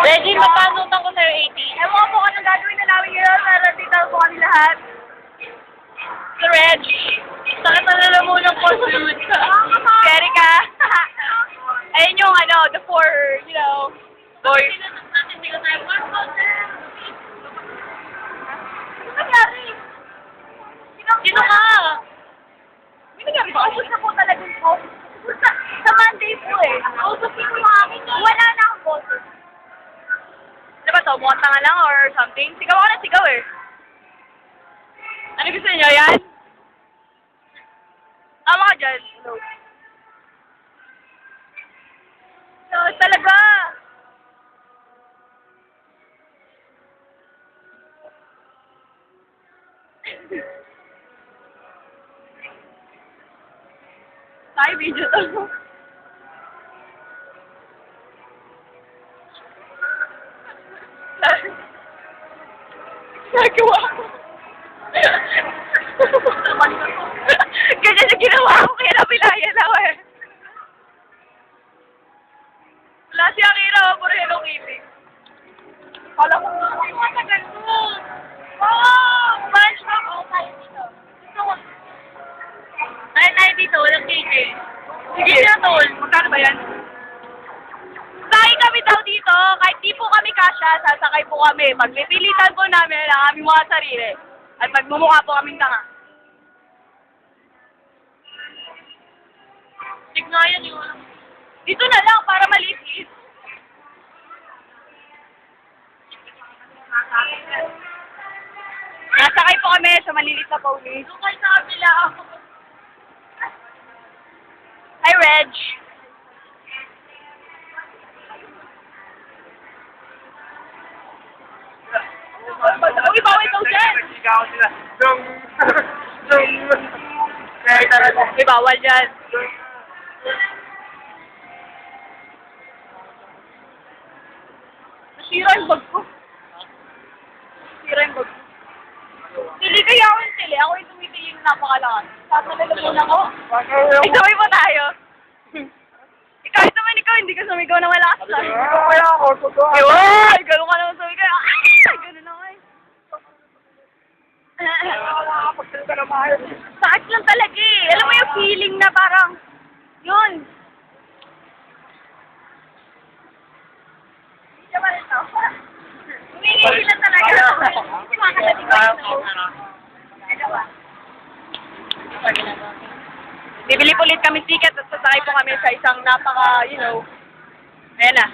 Reggie, magpanutan ko sa'yo 80. Ewan ko po anong gagawin na namin ngayon para dito po kami lahat. So, Reg, sakit na lalamunan ko suit. Scary ka? Ayun yung the four, boys. Ano nangyari? Sino ka? May nangyari ba? Usap na po talagang po. Sa Monday po eh. Usapin mo amin. Wala na akong boses. Diba to, mukhang tanga lang or something? Sigaw ka na sigaw eh. Ano gusto niyo, yan? Tama ka dyan. No. So, talaga. Tayo, video to. Nagawa ko. Ganyan yung ginawa ko, kaya napilayan ako eh. Wala si Akira, puro Hello Kitty. Kala ko matagal mo. Oh! SpongeBob! Oh, tayo dito. Gusto ko. Tayo dito, walang cake eh. Sige na, tol. Magkano ba yan? Sakay kami daw dito, kahit di po kami kasya, sasakay po kami. Pagpipilitan po namin ang aming mga sarili. At magmumukha po kaming tanga. Tignan yun. Dito na lang, para maliit. Nasakay po kami sa malilit na pony. Doon kayo sa kabila. Hi, Reg. Uy, bawal daw dyan. Sigaw sila. Dung! Dung! Kaya talaga. Uy, bawal dyan. Nasira yung bag ko. Nasira yung bag ko. Sili kaya ako yung sili. Ako yung tumitingin na napakalakas. Tapos nalalamunan ko. Ay, sabay pa tayo. Kahit naman ikaw, hindi ka sumigaw na malakas lang. Kaya ako, totoo. Ay, gano'n ka naman sumigaw. Ay, gano'n naman. Nakakapagsalita na maayos. Sakit lang talaga eh. Alam mo yung feeling na parang, yun. Hindi naman ito. Humingi sila talaga. Hindi makakalating ko ito. Dalawa. Bibili po ulit kami ticket at sasakay po kami sa isang napaka, ayan na.